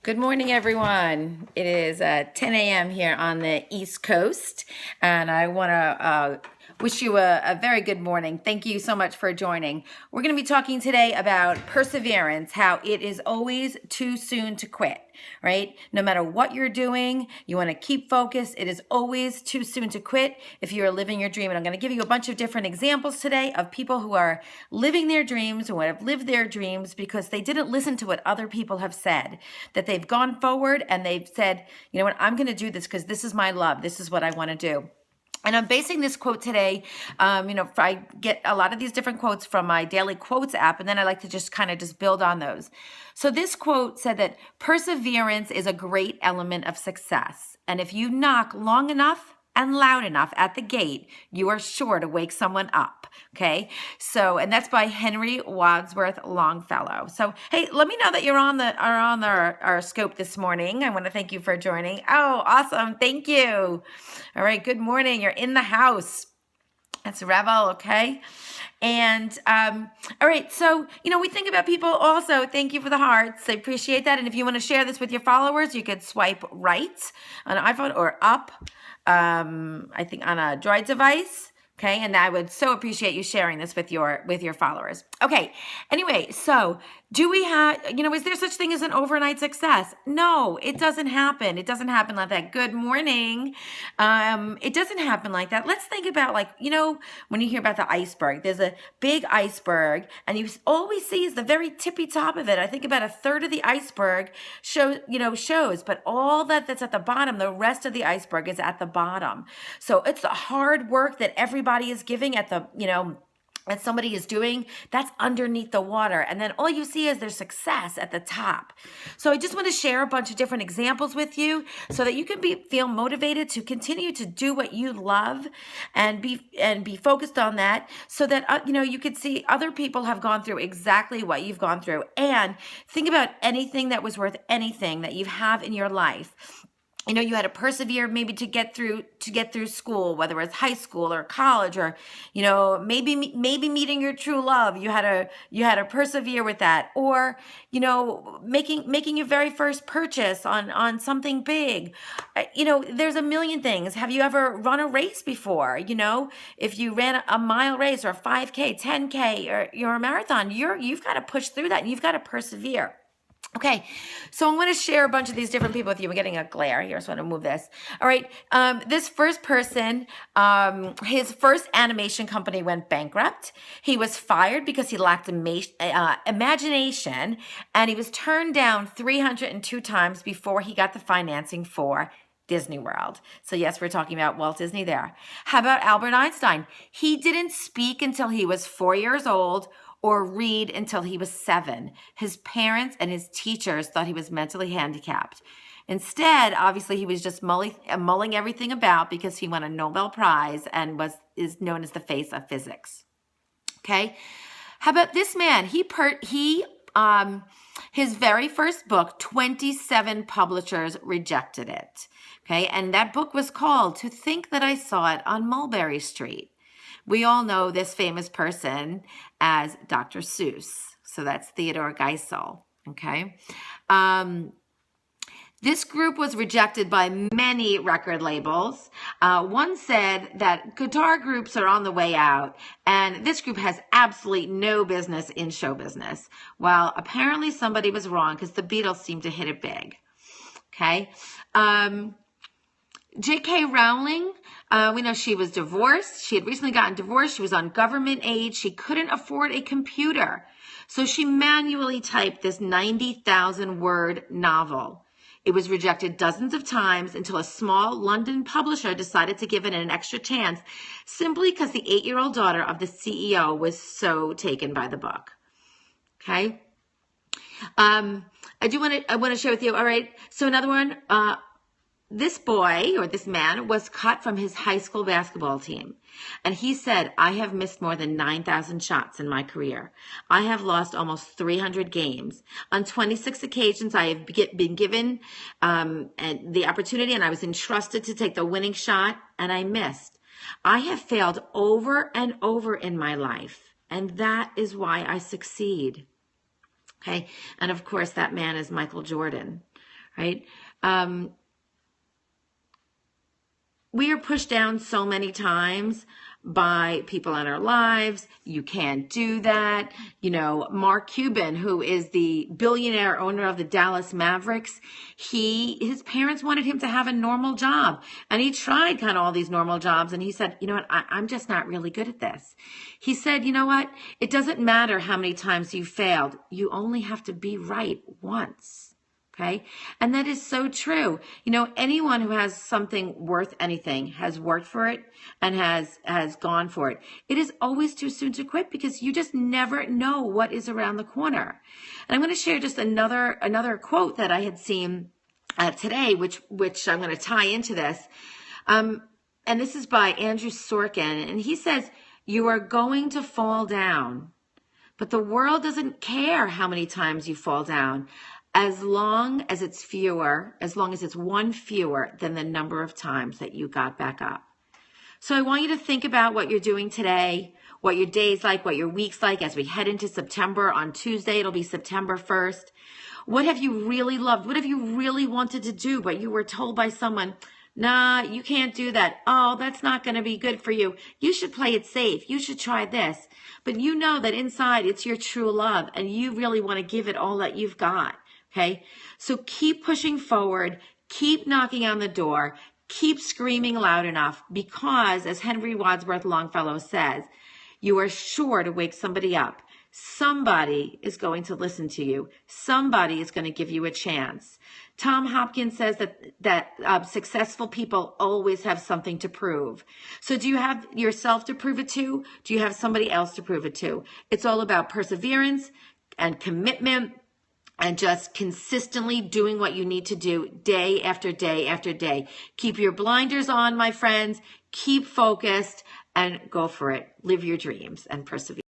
Good morning, everyone. It is 10 a.m. here on the East Coast, and I want to wish you a very good morning. Thank you so much for joining. We're going to be talking today about perseverance, how it is always too soon to quit, right? No matter what you're doing, you want to keep focused. It is always too soon to quit if you are living your dream. And I'm going to give you a bunch of different examples today of people who are living their dreams, who have lived their dreams because they didn't listen to what other people have said, that they've gone forward and they've said, you know what, I'm going to do this because this is my love. This is what I want to do. And I'm basing this quote today, I get a lot of these different quotes from my daily quotes app, and then I like to just kind of just build on those. So this quote said that perseverance is a great element of success. And if you knock long enough and loud enough at the gate, you are sure to wake someone up. Okay. So, and that's by Wadsworth Longfellow. So, hey, let me know that you're on our scope this morning. I want to thank you for joining. Oh, awesome. Thank you. All right. Good morning. You're in the house. That's Revel. Okay. And, all right. So, we think about people also. Thank you for the hearts. I appreciate that. And if you want to share this with your followers, you could swipe right on an iPhone or up, I think on a Droid device. Okay, and I would so appreciate you sharing this with your followers. Okay, anyway, so do we have, is there such thing as an overnight success? No, it doesn't happen. It doesn't happen like that. Good morning. It doesn't happen like that. Let's think about when you hear about the iceberg, there's a big iceberg and you always see is the very tippy top of it. I think about a third of the iceberg shows, but all that's at the bottom, the rest of the iceberg is at the bottom. So it's the hard work that everybody is giving at the, that somebody is doing, that's underneath the water. And then all you see is their success at the top. So I just want to share a bunch of different examples with you so that you can feel motivated to continue to do what you love and be focused on that so that, you could see other people have gone through exactly what you've gone through. And think about anything that was worth anything that you have in your life. You had to persevere maybe to get through school, whether it's high school or college, or maybe meeting your true love. You had to persevere with that, or making your very first purchase on something big. There's a million things. Have you ever run a race before? If you ran a mile race or a 5K, 10K, or you're a marathon, you've got to push through that and you've got to persevere. Okay, so I'm going to share a bunch of these different people with you. We're getting a glare here, so I'm going to move this. All right, this first person, his first animation company went bankrupt. He was fired because he lacked imagination, and he was turned down 302 times before he got the financing for Disney World. So yes, we're talking about Walt Disney there. How about Albert Einstein? He didn't speak until he was 4 years old, or read until he was 7. His parents and his teachers thought he was mentally handicapped. Instead, obviously, he was just mulling everything about because he won a Nobel Prize and is known as the face of physics. Okay, how about this man? His very first book, 27 publishers rejected it. Okay, and that book was called "To Think That I Saw It on Mulberry Street." We all know this famous person as Dr. Seuss. So that's Theodore Geisel, okay? This group was rejected by many record labels. One said that guitar groups are on the way out, and this group has absolutely no business in show business. Well, apparently somebody was wrong because the Beatles seemed to hit it big, okay? J.K. Rowling, we know she was divorced. She had recently gotten divorced. She was on government aid. She couldn't afford a computer. So she manually typed this 90,000-word novel. It was rejected dozens of times until a small London publisher decided to give it an extra chance simply because the 8-year-old daughter of the CEO was so taken by the book. Okay? I want to share with you, all right, so another one, this boy, or this man, was cut from his high school basketball team. And he said, I have missed more than 9,000 shots in my career. I have lost almost 300 games. On 26 occasions, I have been given the opportunity, and I was entrusted to take the winning shot, and I missed. I have failed over and over in my life, and that is why I succeed. Okay, and of course, that man is Michael Jordan. right? We are pushed down so many times by people in our lives. You can't do that. You know, Mark Cuban, who is the billionaire owner of the Dallas Mavericks, his parents wanted him to have a normal job. And he tried kind of all these normal jobs. And he said, you know what, I'm just not really good at this. He said, you know what, it doesn't matter how many times you failed. You only have to be right once. Okay. And that is so true. You know, anyone who has something worth anything has worked for it and has gone for it. It is always too soon to quit because you just never know what is around the corner. And I'm going to share just another quote that I had seen today, which I'm going to tie into this. And this is by Andrew Sorkin. And he says, you are going to fall down, but the world doesn't care how many times you fall down. As long as it's one fewer than the number of times that you got back up. So I want you to think about what you're doing today, what your day's like, what your week's like as we head into September. On Tuesday, it'll be September 1st. What have you really loved? What have you really wanted to do, but you were told by someone, nah, you can't do that. Oh, that's not going to be good for you. You should play it safe. You should try this. But you know that inside it's your true love and you really want to give it all that you've got. Okay, so keep pushing forward, keep knocking on the door, keep screaming loud enough because, as Henry Wadsworth Longfellow says, you are sure to wake somebody up. Somebody is going to listen to you. Somebody is going to give you a chance. Tom Hopkins says that successful people always have something to prove. So do you have yourself to prove it to? Do you have somebody else to prove it to? It's all about perseverance and commitment. And just consistently doing what you need to do day after day after day. Keep your blinders on, my friends. Keep focused and go for it. Live your dreams and persevere.